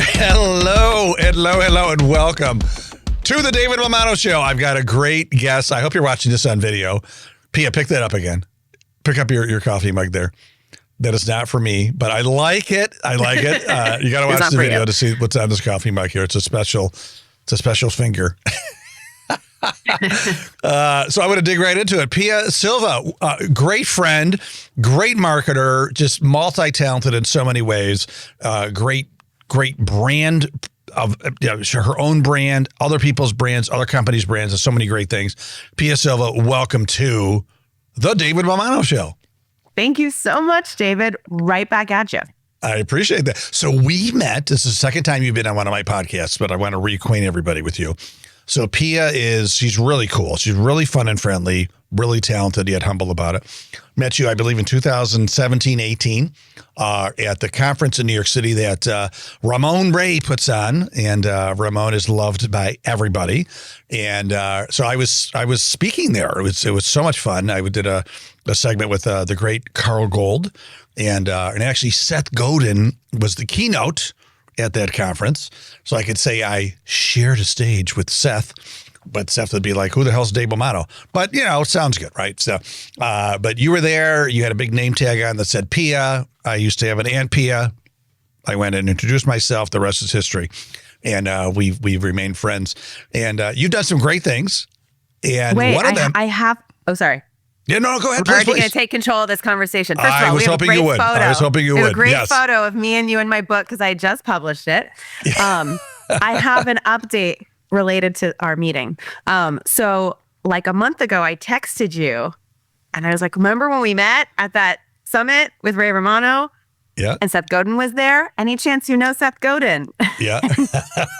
Hello, and welcome to the David Mammano Show. I've got a great guest. I hope you're watching this on video. Pia, pick that up again. Pick up your coffee mug there. That is not for me, but I like it. You got to watch the video to see what's on this coffee mug here. It's a special finger. So I'm going to dig right into it. Pia Silva, great friend, great marketer, just multi-talented in so many ways. Great brand of her own brand, other people's brands, other companies' brands, and so many great things. Pia Silva, welcome to the David Mammano Show. Thank you so much, David. Right back at you. I appreciate that. So we met. This is the second time you've been on one of my podcasts, but I want to reacquaint everybody with you. So Pia she's really cool. She's really fun and friendly, really talented, yet humble about it. Met you, I believe, in 2017-18 at the conference in New York City that Ramon Ray puts on, and Ramon is loved by everybody. And so I was speaking there. It was so much fun. I did a segment with the great Carl Gold, and actually Seth Godin was the keynote at that conference. So I could say I shared a stage with Seth, but Seth would be like, who the hell's Dave Mammano? But, it sounds good, right? So, but you were there. You had a big name tag on that said Pia. I used to have an Aunt Pia. I went and introduced myself. The rest is history. And we've remained friends. And you've done some great things. And wait, one of them... sorry. Yeah, no, go ahead. I'm already going to take control of this conversation. First of all, we have a great photo. I was hoping you would. We have a great photo of me and you in my book because I just published it. I have an update related to our meeting. So like a month ago, I texted you and I was like, remember when we met at that summit with Ray Romano? Yeah. And Seth Godin was there. Any chance you know Seth Godin? Yeah.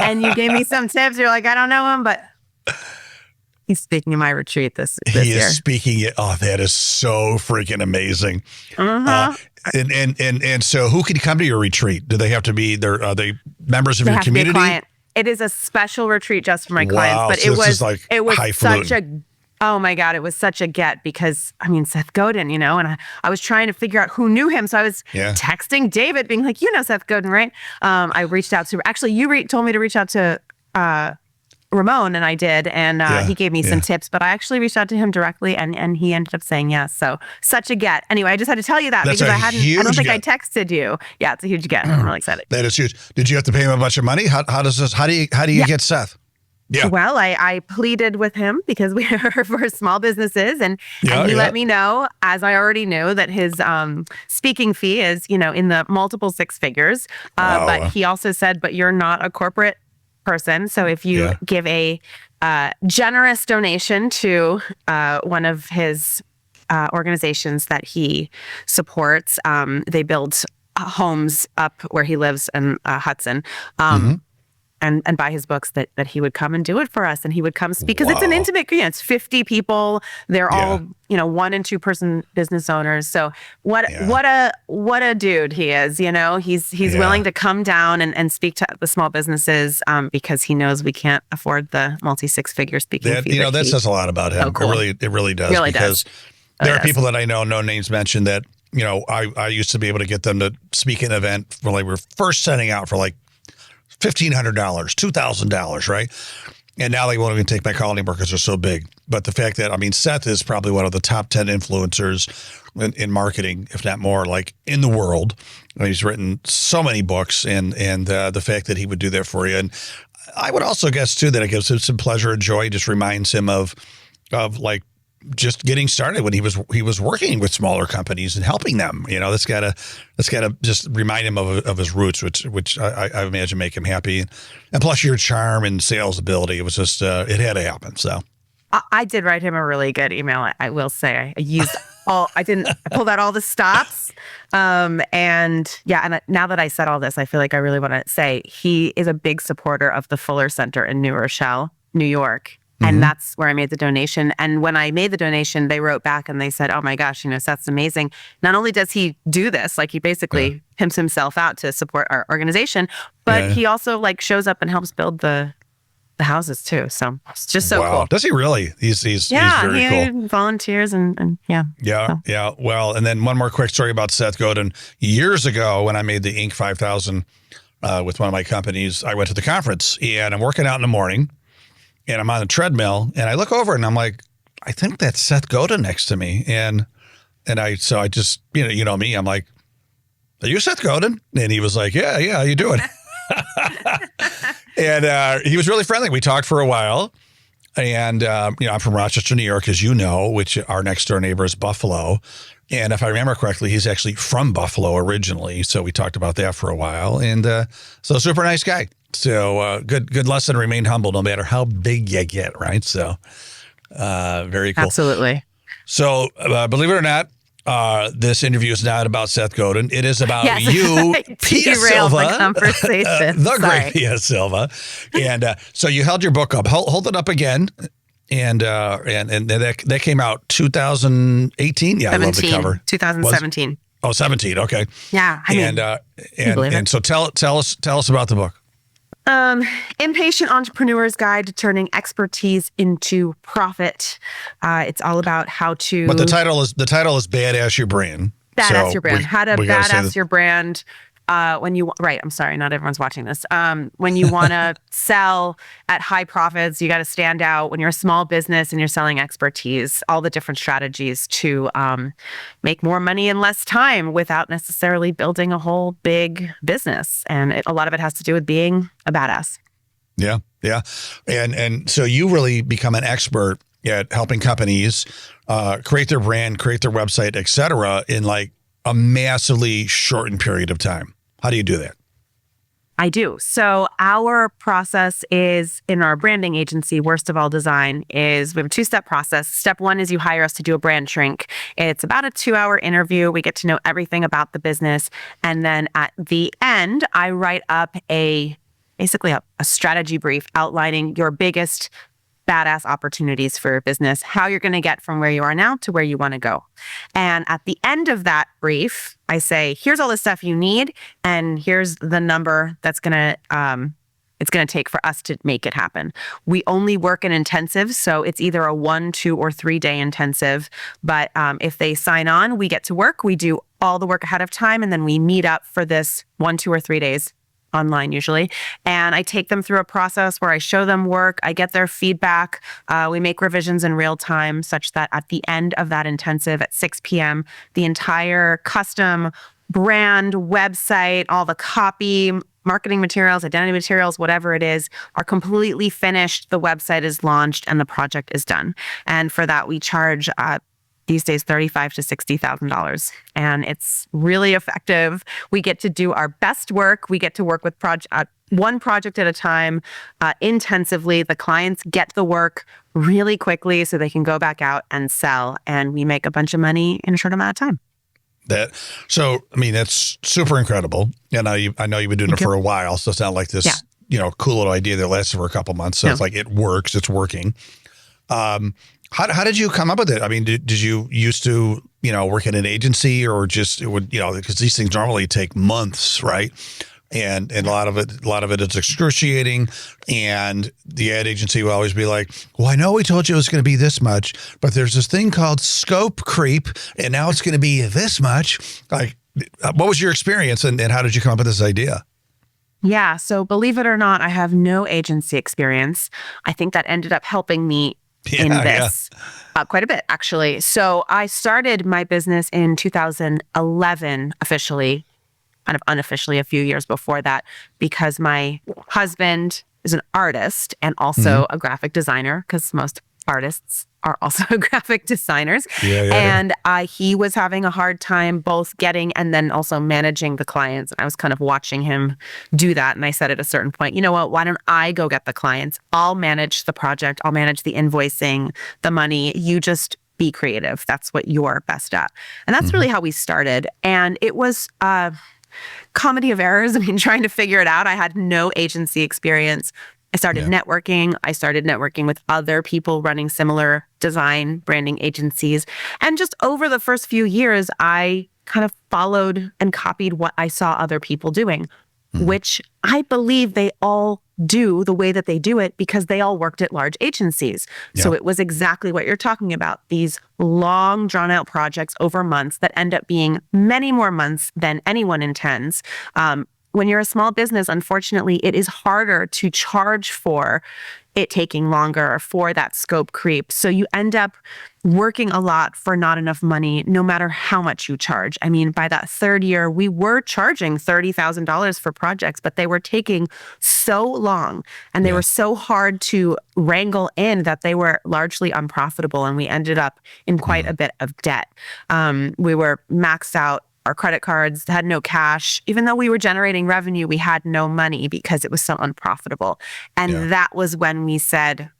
And you gave me some tips. You're like, I don't know him, but... He's speaking at my retreat this year. He is speaking it. Oh, that is so freaking amazing. And so who can come to your retreat? Do they have to be there? Are they members of your community? To be a client. It is a special retreat just for my clients, but so it was such a, oh my God, it was such a get because Seth Godin, and I was trying to figure out who knew him. So I was texting David being like, Seth Godin, right? I reached out to, actually you told me to reach out to, Ramon, and I did, and he gave me some tips, but I actually reached out to him directly, and he ended up saying yes. So such a get. Anyway, I just had to tell you that because I don't think I texted you. Yeah, it's a huge get. I'm really excited. That is huge. Did you have to pay him a bunch of money? How do you get Seth? Yeah. Well, I pleaded with him because we are for small businesses, and he let me know, as I already knew, that his speaking fee is in the multiple six figures. But he also said, but you're not a corporate person. So if you give a generous donation to one of his organizations that he supports, they build homes up where he lives in Hudson. And buy his books, that he would come and do it for us, and he would come speak because it's an intimate. It's 50 people. They're all 1 and 2 person business owners. So what a dude he is. He's willing to come down and speak to the small businesses because he knows we can't afford the multi 6-figure speaking fee. That says a lot about him. So cool. It really does. Because there are people that I know, no names mentioned, that I used to be able to get them to speak an event when they were first setting out for like $1,500, $2,000, right? And now they won't even take my call anymore because they're so big. But the fact that, Seth is probably one of the top 10 influencers in marketing, if not more, like in the world. He's written so many books, and the fact that he would do that for you. And I would also guess too that it gives him some pleasure and joy. Just reminds him of like just getting started when he was working with smaller companies and helping them. That's gotta just remind him of his roots, which I imagine make him happy. And plus your charm and sales ability, it was just it had to happen. So I did write him a really good email. I will say I used I pulled out all the stops. And now that I said all this, I feel like I really want to say he is a big supporter of the Fuller Center in New Rochelle, New York. And that's where I made the donation. And when I made the donation, they wrote back and they said, oh my gosh, Seth's amazing. Not only does he do this, like he basically pimps himself out to support our organization, but he also shows up and helps build the houses too. So it's just so cool. Does he really? He's very cool. Volunteers and Yeah. Well, and then one more quick story about Seth Godin. Years ago when I made the Inc. 5000 with one of my companies. I went to the conference and I'm working out in the morning and I'm on the treadmill and I look over and I'm like, I think that's Seth Godin next to me. And I just, you know me, I'm like, are you Seth Godin? And he was like, yeah, how you doing? And he was really friendly. We talked for a while. And, I'm from Rochester, New York, as you know, which our next door neighbor is Buffalo. And if I remember correctly, he's actually from Buffalo originally. So we talked about that for a while. And so super nice guy. So good lesson, remain humble no matter how big you get, right? So very cool. Absolutely. So believe it or not, this interview is not about Seth Godin. It is about you, Pia Silva, the conversation. The great Pia Silva. And so you held your book up. Hold it up again. And that came out 2018. Yeah, 17, I love the cover. 2017. 17. Okay. Yeah. And so tell us about the book. Impatient Entrepreneur's Guide to Turning Expertise into Profit. It's all about how to. But the title is Badass Your Brand. Badass Your Brand. How to badass your brand. I'm sorry, not everyone's watching this. When you want to sell at high profits, you got to stand out. When you're a small business and you're selling expertise, all the different strategies to make more money in less time without necessarily building a whole big business. And a lot of it has to do with being a badass. Yeah. And so you really become an expert at helping companies create their brand, create their website, et cetera, in like a massively shortened period of time. How do you do that? I do. So our process is in our branding agency, Worst of All Design, is we have a 2-step process. Step 1 is you hire us to do a brand shrink. It's about a 2-hour interview. We get to know everything about the business. And then at the end, I write up basically a strategy brief outlining your biggest badass opportunities for your business, how you're going to get from where you are now to where you want to go. And at the end of that brief, I say, here's all the stuff you need, and here's the number that's going to take for us to make it happen. We only work in intensive, so it's either a 1, 2, or 3 day intensive. But if they sign on, we get to work. We do all the work ahead of time, and then we meet up for this 1, 2, or 3 days. Online usually. And I take them through a process where I show them work, I get their feedback, we make revisions in real time such that at the end of that intensive at 6 p.m., the entire custom brand, website, all the copy, marketing materials, identity materials, whatever it is, are completely finished. The website is launched and the project is done. And for that, we charge these days $35,000 to $60,000. And it's really effective. We get to do our best work. We get to work with one project at a time intensively. The clients get the work really quickly so they can go back out and sell. And we make a bunch of money in a short amount of time. That's super incredible. And I know you've been doing it for a while. So it's not like this, cool little idea that lasted for a couple months. So it's like, it works, it's working. How did you come up with it? I mean, did you used to, work in an agency or just it would, because these things normally take months, right? And a lot of it is excruciating. And the ad agency will always be like, well, I know we told you it was going to be this much, but there's this thing called scope creep, and now it's going to be this much. Like, what was your experience and how did you come up with this idea? Yeah. So believe it or not, I have no agency experience. I think that ended up helping me in this quite a bit, actually. So I started my business in 2011 officially, kind of unofficially a few years before that, because my husband is an artist and also a graphic designer, because most artists are also graphic designers. And he was having a hard time both getting and then also managing the clients. And I was kind of watching him do that. And I said at a certain point, you know what, why don't I go get the clients? I'll manage the project. I'll manage the invoicing, the money. You just be creative. That's what you're best at. And that's really how we started. And it was comedy of errors. I mean, trying to figure it out. I had no agency experience. I started networking. I started networking with other people running similar design branding agencies. And just over the first few years, I kind of followed and copied what I saw other people doing, which I believe they all do the way that they do it because they all worked at large agencies. So it was exactly what you're talking about. These long drawn out projects over months that end up being many more months than anyone intends. when you're a small business, unfortunately, it is harder to charge for it taking longer or for that scope creep. So you end up working a lot for not enough money, no matter how much you charge. I mean, by that third year, we were charging $30,000 for projects, but they were taking so long and they were so hard to wrangle in that they were largely unprofitable. And we ended up in quite a bit of debt. We were maxed out. Our credit cards had no cash. Even though we were generating revenue, we had no money because it was so unprofitable. And that was when we said,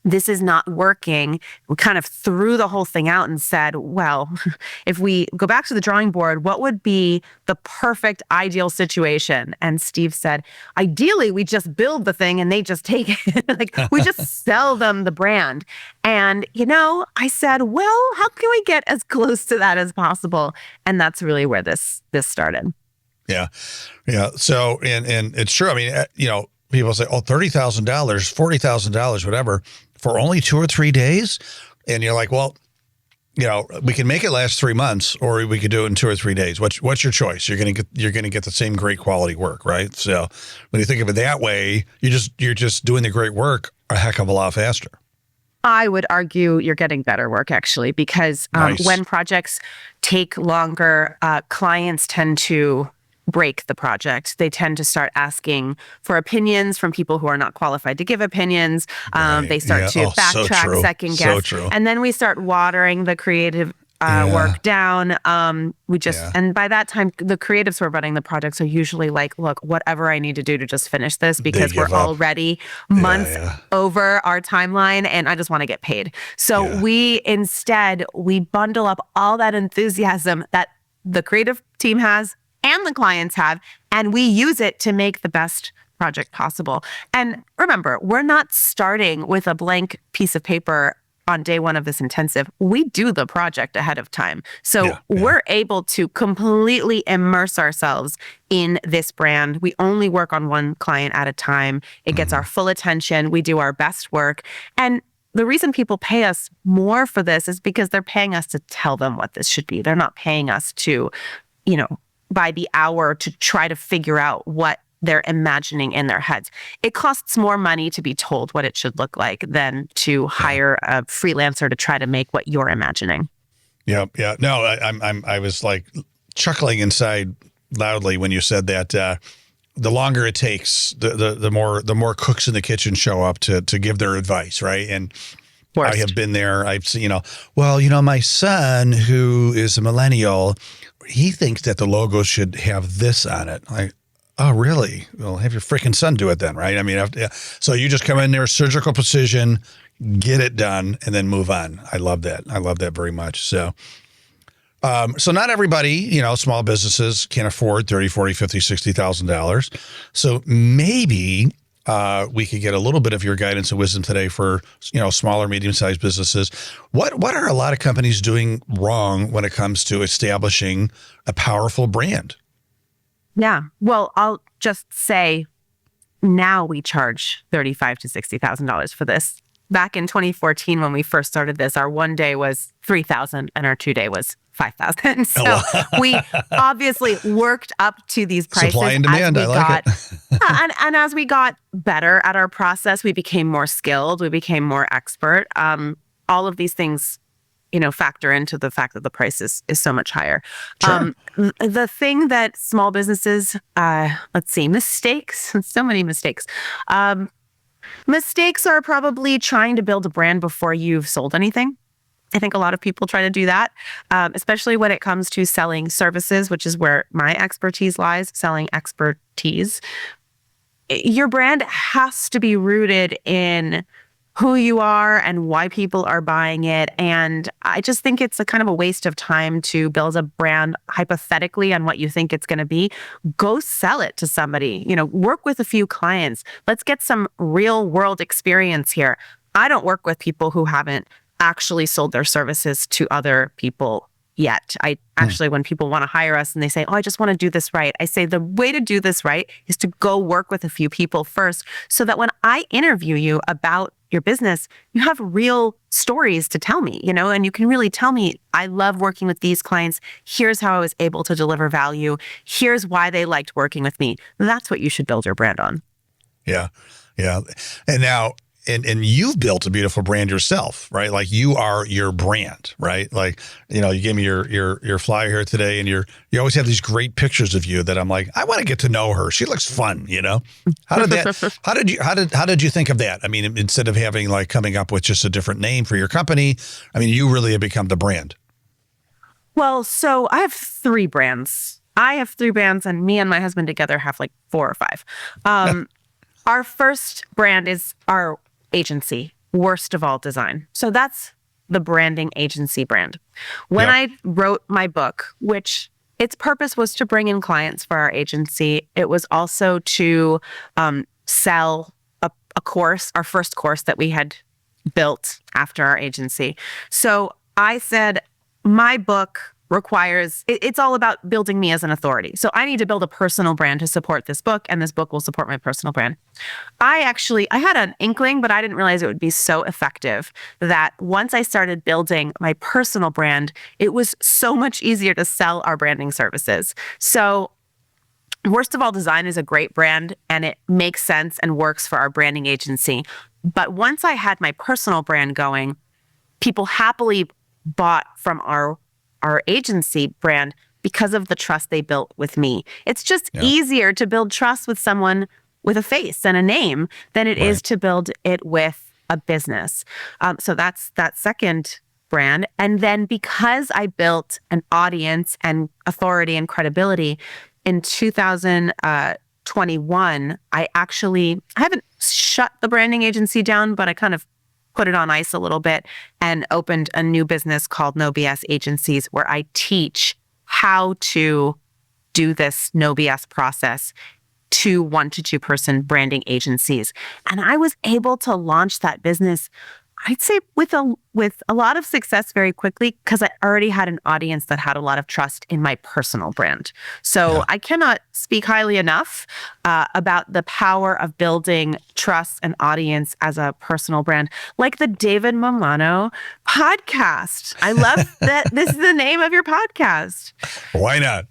this is not working. We kind of threw the whole thing out and said, well, if we go back to the drawing board, what would be the perfect ideal situation? And Steve said, ideally, we just build the thing and they just take it. Like, we just sell them the brand. And, I said, well, how can we get as close to that as possible? And that's really where this started. Yeah. Yeah. So, and it's true. I mean, people say, oh, $30,000, $40,000, whatever, for only 2 or 3 days. And you're like, well, we can make it last 3 months, or we could do it in 2 or 3 days. What's your choice? You're going to get the same great quality work, right? So when you think of it that way, you're just doing the great work a heck of a lot faster. I would argue you're getting better work, actually, because when projects take longer, clients tend to break the project. They tend to start asking for opinions from people who are not qualified to give opinions. They start to backtrack, second guess. And then we start watering the creative work down. And by that time, the creatives who are running the projects are usually like, look, whatever I need to do to just finish this, because we're already months over our timeline and I just want to get paid. So we bundle up all that enthusiasm that the creative team has and the clients have, and we use it to make the best project possible. And remember, we're not starting with a blank piece of paper on day one of this intensive. We do the project ahead of time. So we're able to completely immerse ourselves in this brand. We only work on one client at a time. It gets our full attention. We do our best work. And the reason people pay us more for this is because they're paying us to tell them what this should be. They're not paying us to, by the hour to try to figure out what they're imagining in their heads. It costs more money to be told what it should look like than to hire a freelancer to try to make what you're imagining. Yeah. Yeah. No, I was like chuckling inside loudly when you said that, the longer it takes, the more cooks in the kitchen show up to give their advice. Right. And I have been there. I've seen, my son, who is a millennial, he thinks that the logo should have this on it. Like, oh, really? Well, have your freaking son do it then, right? I mean, so you just come in there, surgical precision, get it done, and then move on. I love that. I love that very much. So not everybody, small businesses can afford $30,000, $40,000, $50,000, $60,000. So maybe we could get a little bit of your guidance and wisdom today for, smaller, medium-sized businesses. What are a lot of companies doing wrong when it comes to establishing a powerful brand? Yeah. Well, I'll just say now we charge $35,000 to $60,000 for this. Back in 2014, when we first started this, our one day was $3,000 and our 2 day was $5,000. So we obviously worked up to these prices. Supply and demand. I like it. and as we got better at our process, we became more skilled. We became more expert. All of these things, factor into the fact that the price is so much higher. Sure. The thing that small businesses, mistakes, so many mistakes. Mistakes are probably trying to build a brand before you've sold anything. I think a lot of people try to do that, especially when it comes to selling services, which is where my expertise lies, selling expertise. Your brand has to be rooted in who you are and why people are buying it. And I just think it's a kind of a waste of time to build a brand hypothetically on what you think it's going to be. Go sell it to somebody, work with a few clients. Let's get some real world experience here. I don't work with people who haven't actually sold their services to other people yet. I actually, when people want to hire us and they say, oh, I just want to do this right, I say the way to do this right is to go work with a few people first so that when I interview you about your business, you have real stories to tell me, and you can really tell me, I love working with these clients. Here's how I was able to deliver value. Here's why they liked working with me. That's what you should build your brand on. Yeah. Yeah. And now, and you've built a beautiful brand yourself, right? Like you are your brand, right? Like, you gave me your flyer here today, and you always have these great pictures of you that I'm like, I want to get to know her. She looks fun, How did you think of that? I mean, instead of having like coming up with just a different name for your company, I mean, you really have become the brand. Well, so I have 3 brands. And me and my husband together have like 4 or 5. Our first brand is our agency, Worst of All Design. So that's the branding agency brand. When I wrote my book, which its purpose was to bring in clients for our agency, it was also to sell a course, our first course that we had built after our agency. So I said, my book requires, it's all about building me as an authority. So I need to build a personal brand to support this book, and this book will support my personal brand. I had an inkling, but I didn't realize it would be so effective that once I started building my personal brand, it was so much easier to sell our branding services. So Worst of All Design is a great brand, and it makes sense and works for our branding agency. But once I had my personal brand going, people happily bought from our agency brand because of the trust they built with me. It's just easier to build trust with someone with a face and a name than it is to build it with a business. So that's that second brand. And then because I built an audience and authority and credibility in 2021, I haven't shut the branding agency down, but I kind of put it on ice a little bit and opened a new business called No BS Agencies, where I teach how to do this no BS process to 1 to 2 person branding agencies. And I was able to launch that business, I'd say with a lot of success very quickly, because I already had an audience that had a lot of trust in my personal brand. So I cannot speak highly enough about the power of building trust and audience as a personal brand, like the David Mammano podcast. I love that this is the name of your podcast. Why not?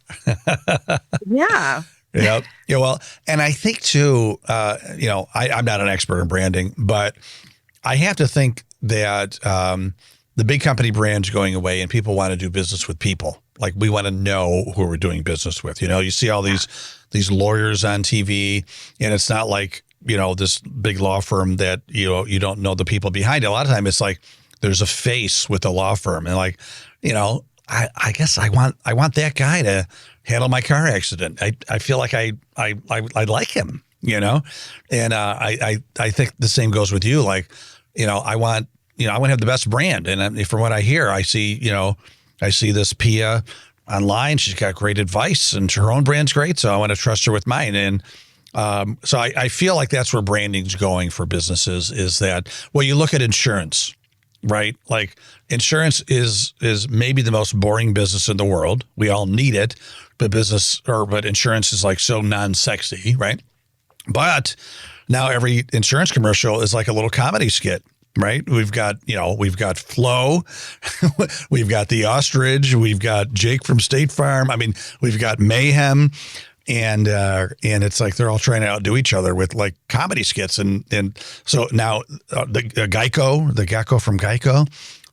Yeah. Yeah. Well, and I think too, I'm not an expert in branding, but I have to think that the big company brand's going away, and people want to do business with people. Like, we want to know who we're doing business with. You see all these lawyers on TV, and it's not like, this big law firm that, you don't know the people behind it. A lot of time it's like there's a face with the law firm, and like, I guess I want that guy to handle my car accident. I feel like I like him, and I think the same goes with you. Like, I want to have the best brand. And from what I hear, I see this Pia online. She's got great advice, and her own brand's great. So I want to trust her with mine. And so I feel like that's where branding's going for businesses, is that, well, you look at insurance, right? Like, insurance is maybe the most boring business in the world. We all need it, but insurance is like so non-sexy, right? But now every insurance commercial is like a little comedy skit, right? We've got Flo, we've got the ostrich, we've got Jake from State Farm. I mean, we've got Mayhem, and it's like they're all trying to outdo each other with like comedy skits, and so now the Geico from Geico.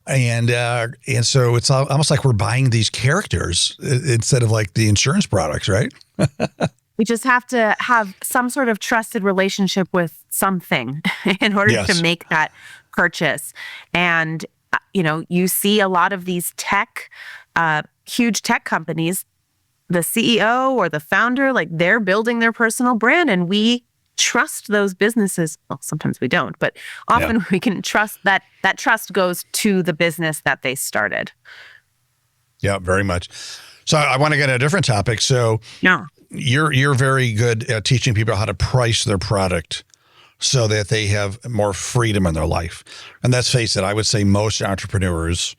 And so it's almost like we're buying these characters instead of like the insurance products, right? We just have to have some sort of trusted relationship with something in order to make that purchase. And, you see a lot of these huge tech companies, the CEO or the founder, like, they're building their personal brand, and we trust those businesses. Well, sometimes we don't, but often we can trust that trust goes to the business that they started. Yeah, very much. So I want to get a different topic. So you're very good at teaching people how to price their product so that they have more freedom in their life. And let's face it, I would say most entrepreneurs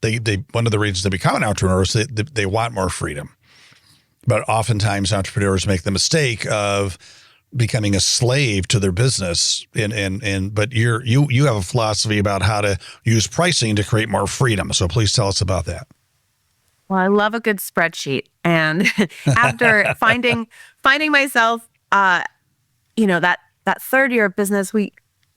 they one of the reasons they become an entrepreneur is they want more freedom. But oftentimes entrepreneurs make the mistake of becoming a slave to their business. But you have a philosophy about how to use pricing to create more freedom. So please tell us about that. Well, I love a good spreadsheet. And after finding myself, that third year of business,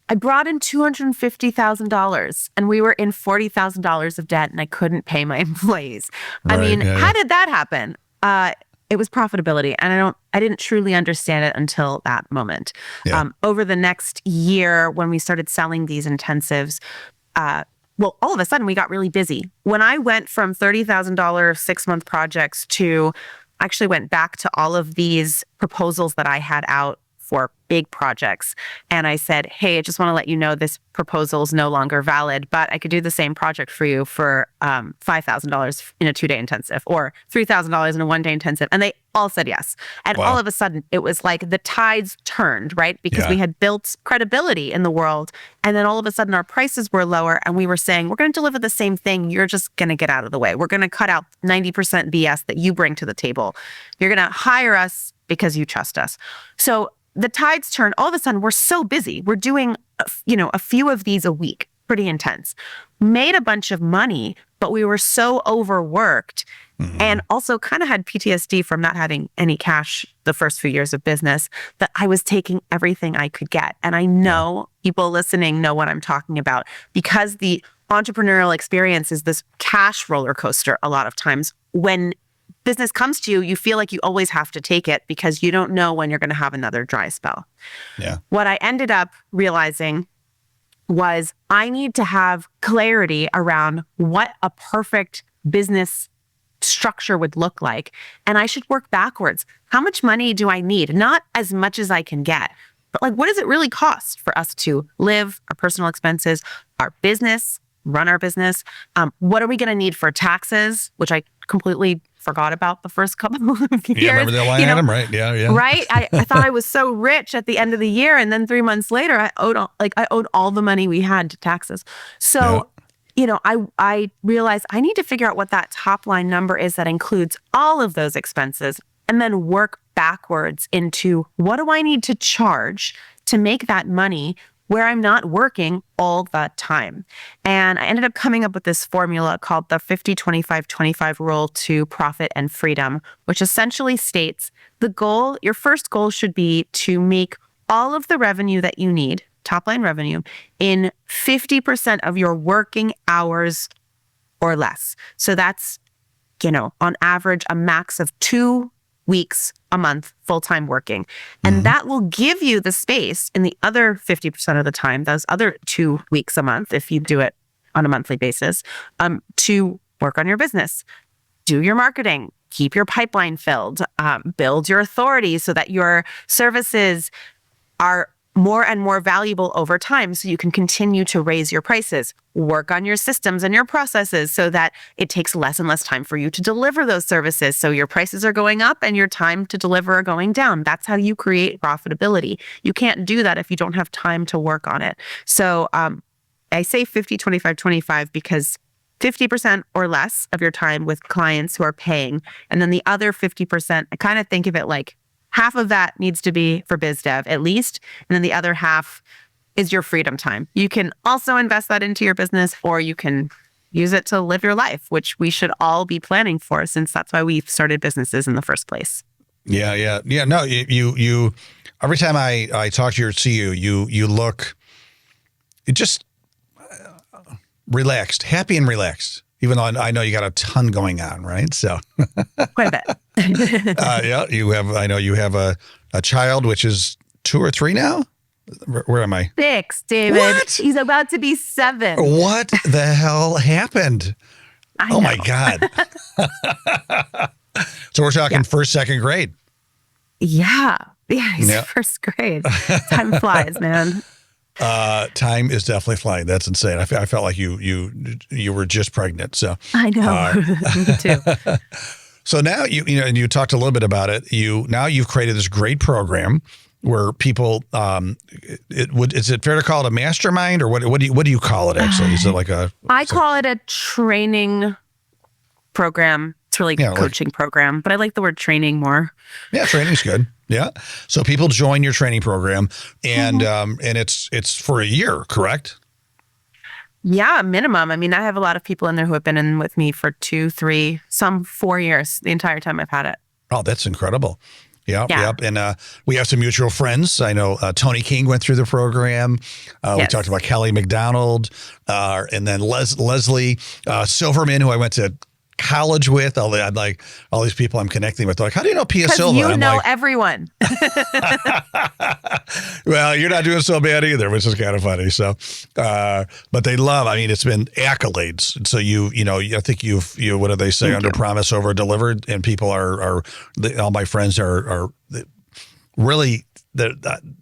I brought in $250,000 and we were in $40,000 of debt and I couldn't pay my employees. Right, I mean, how did that happen? It was profitability. And I didn't truly understand it until that moment. Yeah. Over the next year, when we started selling these intensives, all of a sudden we got really busy. When I went from $30,000 6-month projects to actually went back to all of these proposals that I had out for big projects. And I said, hey, I just want to let you know this proposal is no longer valid, but I could do the same project for you for $5,000 in a 2-day intensive or $3,000 in a 1-day intensive. And they all said yes. And all of a sudden it was like the tides turned, right? Because we had built credibility in the world. And then all of a sudden our prices were lower and we were saying, we're going to deliver the same thing. You're just going to get out of the way. We're going to cut out 90% BS that you bring to the table. You're going to hire us because you trust us. So the tides turned. All of a sudden, we're so busy. We're doing, a few of these a week, pretty intense. Made a bunch of money, but we were so overworked and also kind of had PTSD from not having any cash the first few years of business that I was taking everything I could get. And I know people listening know what I'm talking about because the entrepreneurial experience is this cash roller coaster a lot of times. When business comes to you, you feel like you always have to take it because you don't know when you're going to have another dry spell. Yeah. What I ended up realizing was I need to have clarity around what a perfect business structure would look like. And I should work backwards. How much money do I need? Not as much as I can get, but what does it really cost for us to live, our personal expenses, our business, run our business? What are we going to need for taxes, which I completely forgot about the first couple of years. Yeah, remember that line item, right? Yeah. Right? I thought I was so rich at the end of the year, and then 3 months later, I owed all the money we had to taxes. So, I realized I need to figure out what that top line number is that includes all of those expenses, and then work backwards into what do I need to charge to make that money where I'm not working all the time. And I ended up coming up with this formula called the 50-25-25 rule to profit and freedom, which essentially states your first goal should be to make all of the revenue that you need, top line revenue, in 50% of your working hours or less. So that's, on average, a max of 2 weeks a month full-time working. And that will give you the space in the other 50% of the time, those other 2 weeks a month, if you do it on a monthly basis, to work on your business, do your marketing, keep your pipeline filled, build your authority so that your services are more and more valuable over time so you can continue to raise your prices, work on your systems and your processes so that it takes less and less time for you to deliver those services. So your prices are going up and your time to deliver are going down. That's how you create profitability. You can't do that if you don't have time to work on it. So I say 50-25-25 because 50% or less of your time with clients who are paying. And then the other 50%, I kind of think of it like half of that needs to be for biz dev at least. And then the other half is your freedom time. You can also invest that into your business or you can use it to live your life, which we should all be planning for since that's why we've started businesses in the first place. Yeah. No, you every time I talk to your CEO, you look just relaxed, happy and relaxed. Even though I know you got a ton going on, right? So quite a bit. I know you have a child, which is 2 or 3 now. Where am I? 6, David. What? He's about to be 7. What the hell happened? Oh my God. So we're talking first, second grade. Yeah. He's first grade. Time flies, man. Time is definitely flying. That's insane. I felt like you were just pregnant. So I know. Me too. So now and you talked a little bit about it. You've created this great program where people, is it fair to call it a mastermind, or what do you call it actually? Is it like I call it a training program. It's really coaching program, but I like the word training more. Yeah, training's good. Yeah. So people join your training program, and and it's for a year, correct? Yeah, minimum. I mean, I have a lot of people in there who have been in with me for 2, 3, some 4 years, the entire time I've had it. Oh, that's incredible. Yep. And we have some mutual friends. I know Tony King went through the program. We talked about Kelly McDonald, and then Leslie Silverman, who I went to college with. I'm like, all these people I'm connecting with. They're like, how do you know Pia Silva? You know everyone. Well, you're not doing so bad either, which is kind of funny. So, but they love. I mean, it's been accolades. So I think you what do they say? Under promise, over delivered, and people all my friends are really.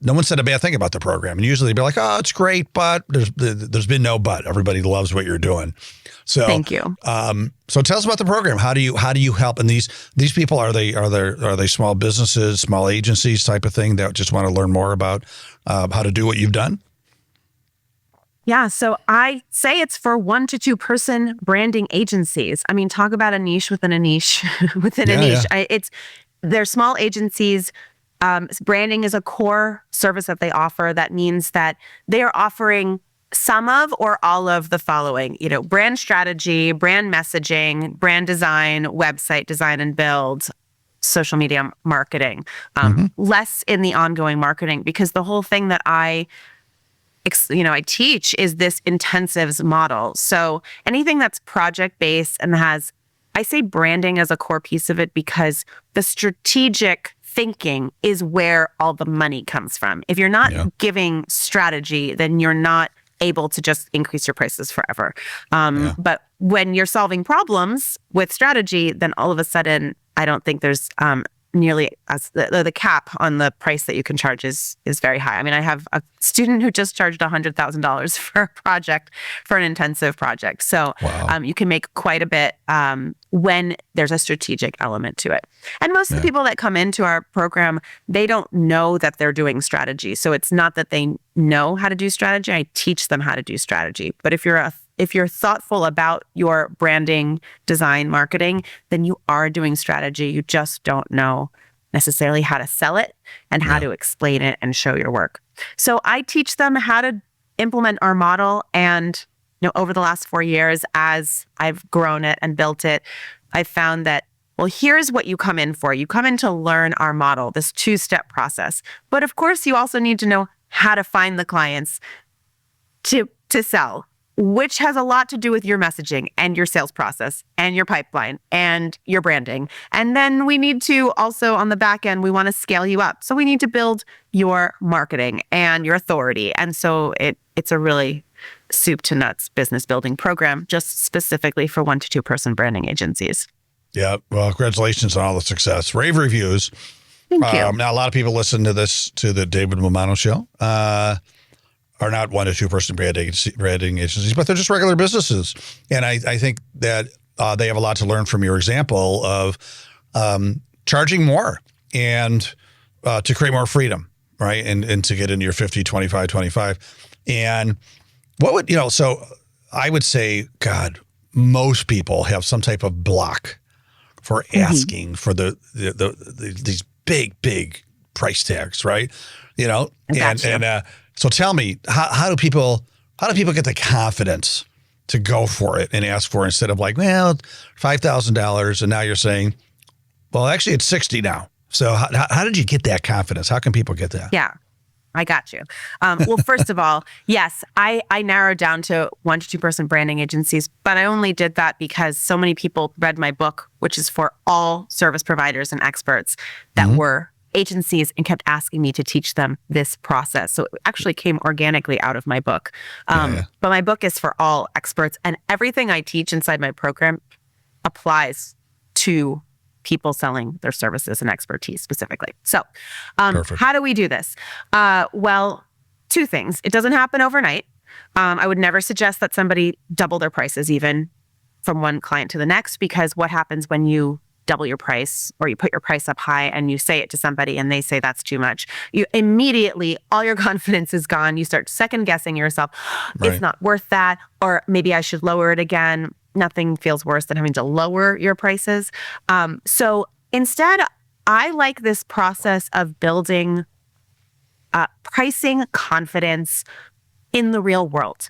No one said a bad thing about the program, and usually they'd be like, "Oh, it's great," but there's been no but. Everybody loves what you're doing. So thank you. So tell us about the program. How do you help? And these people, are they small businesses, small agencies type of thing that just want to learn more about how to do what you've done? Yeah, so I say it's for 1 to 2 person branding agencies. I mean, talk about a niche within a niche within a niche. Yeah. They're small agencies. Branding is a core service that they offer. That means that they are offering some of or all of the following, brand strategy, brand messaging, brand design, website design and build, social media marketing, less in the ongoing marketing, because the whole thing that I teach is this intensives model. So anything that's project-based and I say branding as a core piece of it because the strategic thinking is where all the money comes from. If you're not giving strategy, then you're not able to just increase your prices forever. But when you're solving problems with strategy, then all of a sudden, I don't think there's nearly as the cap on the price that you can charge is very high. I mean, I have a student who just charged $100,000 for a project, for an intensive project. So you can make quite a bit when there's a strategic element to it. And most of the people that come into our program, they don't know that they're doing strategy. So it's not that they know how to do strategy. I teach them how to do strategy. But if you're thoughtful about your branding, design, marketing, then you are doing strategy. You just don't know necessarily how to sell it and how to explain it and show your work. So I teach them how to implement our model. And over the last 4 years, as I've grown it and built it, I've found that, well, here's what you come in for. You come in to learn our model, this 2-step process. But of course, you also need to know how to find the clients to sell, which has a lot to do with your messaging and your sales process and your pipeline and your branding. And then we need to also, on the back end, we want to scale you up. So we need to build your marketing and your authority. And so it's a really soup to nuts business building program, just specifically for 1 to 2 person branding agencies. Yeah. Well, congratulations on all the success. Rave reviews. Thank you. Now, a lot of people listen to the David Mammano show. Are not 1 to 2 person branding agencies, but they're just regular businesses. And I think that they have a lot to learn from your example of charging more and to create more freedom, right? And to get into your 50, 25, 25. And what would, so I would say, God, most people have some type of block for asking for these big price tags, right? So tell me, how do people get the confidence to go for it and ask for it instead of like, well, $5,000, and now you're saying, well, actually it's 60 now. So how did you get that confidence? How can people get that? Yeah, I got you. Well, first of all, yes, I narrowed down to 1 to 2 person branding agencies, but I only did that because so many people read my book, which is for all service providers and experts that were agencies, and kept asking me to teach them this process. So it actually came organically out of my book. But my book is for all experts, and everything I teach inside my program applies to people selling their services and expertise specifically. So how do we do this? Well, 2 things. It doesn't happen overnight. I would never suggest that somebody double their prices even from one client to the next, because what happens when you double your price or you put your price up high and you say it to somebody and they say that's too much, you immediately, all your confidence is gone. You start second guessing yourself. Right. It's not worth that. Or maybe I should lower it again. Nothing feels worse than having to lower your prices. So instead, I like this process of building pricing confidence in the real world.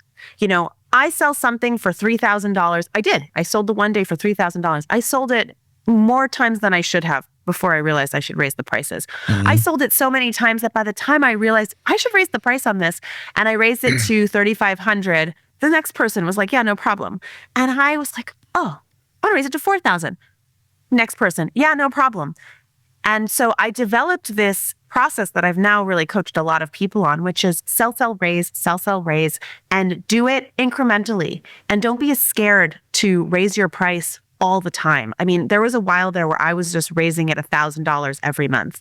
I sell something for $3,000. I did. I sold the one day for $3,000. I sold it more times than I should have before I realized I should raise the prices. Mm-hmm. I sold it so many times that by the time I realized I should raise the price on this and I raised it to $3,500, the next person was like, yeah, no problem. And I was like, oh, I want to raise it to $4,000. Next person, yeah, no problem. And so I developed this process that I've now really coached a lot of people on, which is sell, raise, and do it incrementally. And don't be scared to raise your price all the time. I mean, there was a while there where I was just raising it $1,000 every month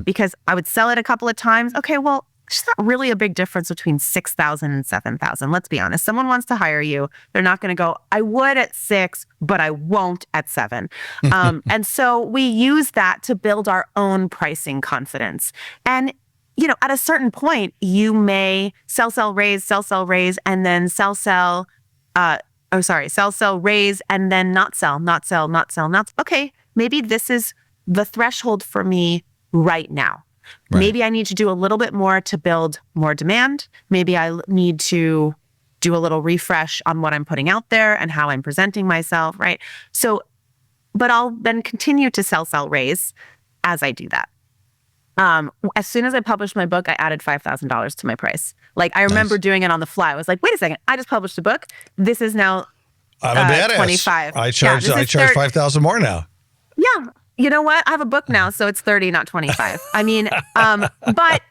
because I would sell it a couple of times. Okay, well, it's not really a big difference between 6,000 and 7,000. Let's be honest. Someone wants to hire you. They're not going to go, I would at 6, but I won't at 7. And so we use that to build our own pricing confidence. And, at a certain point, you may sell, raise, and then sell, raise, and then not sell. Okay, maybe this is the threshold for me right now. Right. Maybe I need to do a little bit more to build more demand. Maybe I need to do a little refresh on what I'm putting out there and how I'm presenting myself, right? So, but I'll then continue to sell, raise as I do that. As soon as I published my book, I added $5,000 to my price. Like I remember doing it on the fly. I was like, wait a second, I just published a book. This is now I'm a badass. 25. I charge $5,000 more now. Yeah. You know what? I have a book now, so it's 30, not 25. I mean, but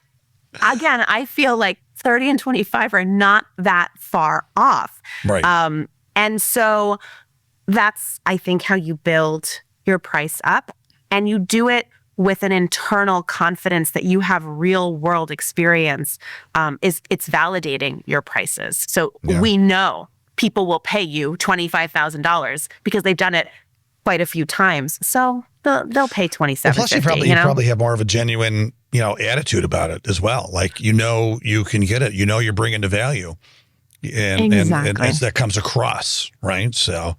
again, I feel like 30 and 25 are not that far off. Right. And so that's, I think, how you build your price up, and you do it with an internal confidence that you have real world experience. It's validating your prices. So we know people will pay you $25,000 because they've done it quite a few times. So they'll pay $27,50. Plus, you probably have more of a genuine, attitude about it as well. Like, you can get it. You're bringing the value, and as that comes across, right? So.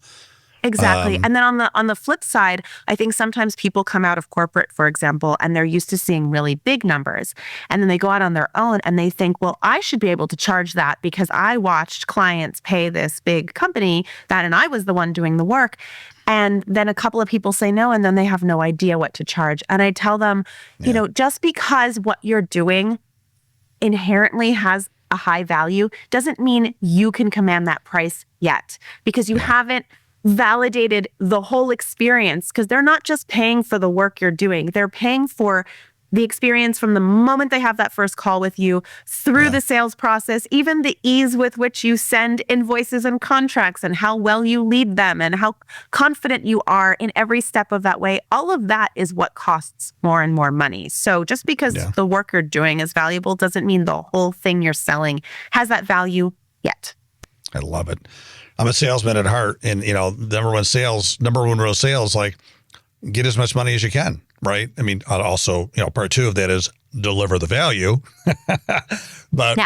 Exactly. And then on the flip side, I think sometimes people come out of corporate, for example, and they're used to seeing really big numbers. And then they go out on their own and they think, well, I should be able to charge that because I watched clients pay this big company that, and I was the one doing the work. And then a couple of people say no, and then they have no idea what to charge. And I tell them, just because what you're doing inherently has a high value doesn't mean you can command that price yet, because you haven't validated the whole experience, because they're not just paying for the work you're doing. They're paying for the experience from the moment they have that first call with you through the sales process, even the ease with which you send invoices and contracts and how well you lead them and how confident you are in every step of that way. All of that is what costs more and more money. So just because the work you're doing is valuable doesn't mean the whole thing you're selling has that value yet. I love it. I'm a salesman at heart, and number one rule of sales, like, get as much money as you can, right? I mean, also, part two of that is deliver the value. But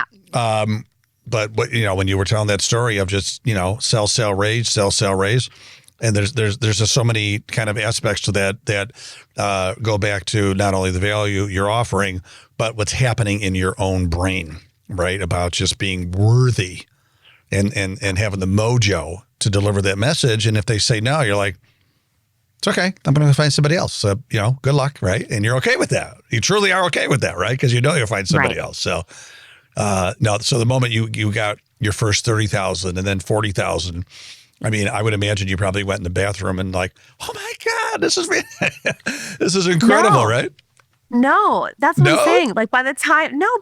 when you were telling that story of just sell, raise, and there's just so many kind of aspects to that go back to not only the value you're offering, but what's happening in your own brain, right? About just being worthy. And having the mojo to deliver that message. And if they say no, you're like, it's okay. I'm going to find somebody else. So, good luck, right? And you're okay with that. You truly are okay with that, right? Because you'll find somebody else. So, so the moment you got your first 30,000 and then 40,000, I mean, I would imagine you probably went in the bathroom and like, oh my God, this is incredible, right? No, that's what I'm saying. Like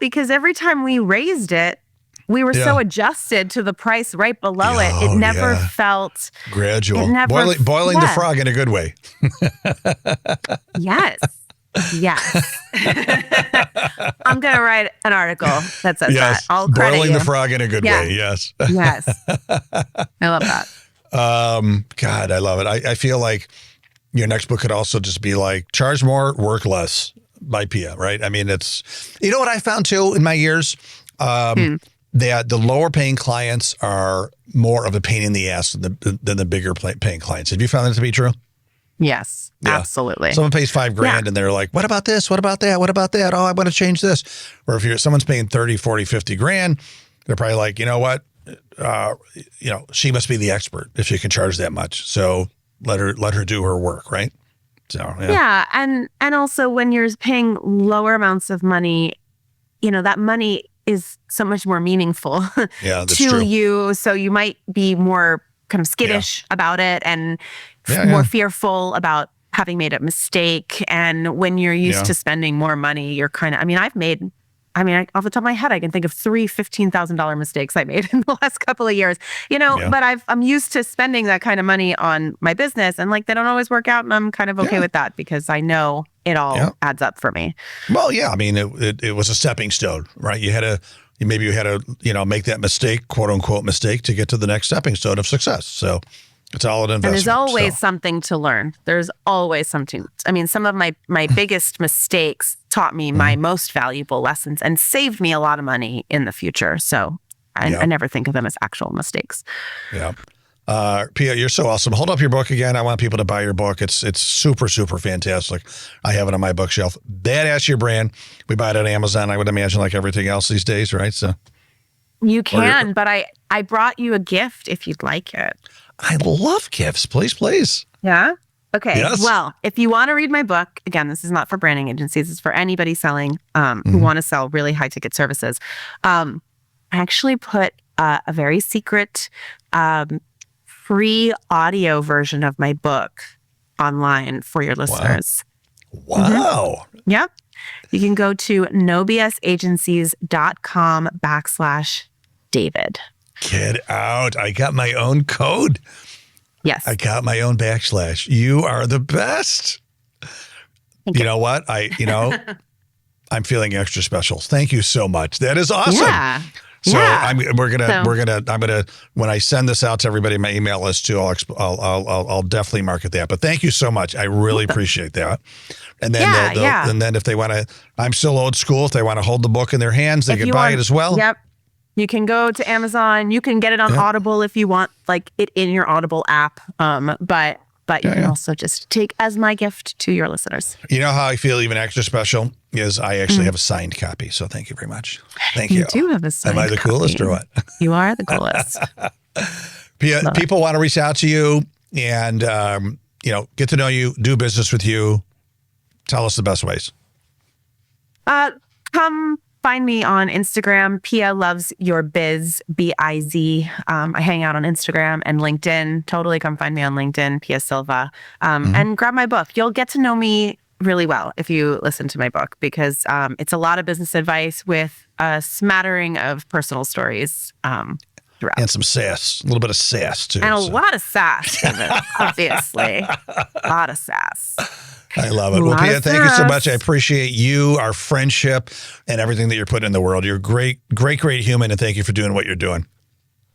because every time we raised it, we were so adjusted to the price right below it. It never felt gradual. Boiling the frog in a good way. Yes. I'm going to write an article that says that. I'll credit boiling you. the frog in a good way. Yes. Yes. I love that. God, I love it. I feel like, your next book could also just be like Charge More, Work Less by Pia, right? I mean, it's, you know what I found too in my years? That the lower paying clients are more of a pain in the ass than the bigger paying clients. Have you found that to be true? Yes, absolutely. Someone pays $5,000 and they're like, what about this? What about that? What about that? Oh, I want to change this. Or if someone's paying 30, 40, 50 grand, they're probably like, you know what? She must be the expert if she can charge that much. So let her do her work, right? So and also when you're paying lower amounts of money, that money is so much more meaningful to you. So you might be more kind of skittish about it and more fearful about having made a mistake. And when you're used to spending more money, you're kind of, off the top of my head, I can think of 3 $15,000 mistakes I made in the last couple of years, but I'm used to spending that kind of money on my business, and they don't always work out. And I'm kind of okay with that because I know it all adds up for me. Well, it was a stepping stone, right? You had to make that mistake, quote unquote mistake, to get to the next stepping stone of success. So it's all an investment. And there's always something to learn. There's always something. Some of my biggest mistakes taught me my most valuable lessons and saved me a lot of money in the future. So I never think of them as actual mistakes. Yeah. Pia, you're so awesome. Hold up your book again. I want people to buy your book. It's super, super fantastic. I have it on my bookshelf. Badass Your Brand. We buy it on Amazon, I would imagine, like everything else these days, right? So you can, but I brought you a gift if you'd like it. I love gifts. Please, please. Yeah? Okay. Yes. Well, if you want to read my book, again, this is not for branding agencies. It's for anybody selling who want to sell really high ticket services. I actually put a very secret free audio version of my book online for your listeners. Wow. Yep. You can go to nobsagencies.com/David. Get out. I got my own code. Yes. I got my own /. You are the best. You know what? I'm feeling extra special. Thank you so much. That is awesome. Yeah. So I'm gonna when I send this out to everybody, my email list too, I'll definitely market that. But thank you so much. I really appreciate that. And then and then if they want to, I'm still old school. If they want to hold the book in their hands, they can buy it as well. Yep. You can go to Amazon. You can get it on Audible if you want, it in your Audible app. But you can also just take as my gift to your listeners. You know how I feel even extra special is I actually have a signed copy. So thank you very much. Thank you. You do have a signed copy. Am I the coolest or what? You are the coolest. Pia, people want to reach out to you and get to know you, do business with you. Tell us the best ways. Come find me on Instagram, Pia Loves Your Biz, B-I-Z. I hang out on Instagram and LinkedIn. Totally come find me on LinkedIn, Pia Silva, and grab my book. You'll get to know me really well if you listen to my book because it's a lot of business advice with a smattering of personal stories throughout. And some sass, a little bit of sass too. And a lot of sass, obviously. A lot of sass. I love it. Well, Pia, thank you so much. I appreciate you, our friendship, and everything that you're putting in the world. You're a great, great, great human, and thank you for doing what you're doing.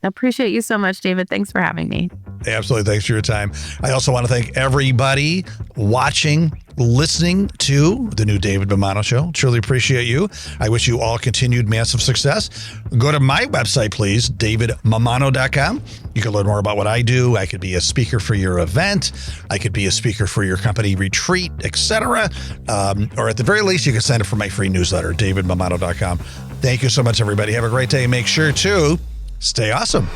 I appreciate you so much, David. Thanks for having me. Absolutely. Thanks for your time. I also want to thank everybody watching, listening to the new David Mammano Show. Truly appreciate you. I wish you all continued massive success. Go to my website, please, davidmammano.com. You can learn more about what I do. I could be a speaker for your event. I could be a speaker for your company retreat, etc. Or at the very least, you can sign up for my free newsletter, davidmammano.com. Thank you so much, everybody. Have a great day. Make sure to stay awesome.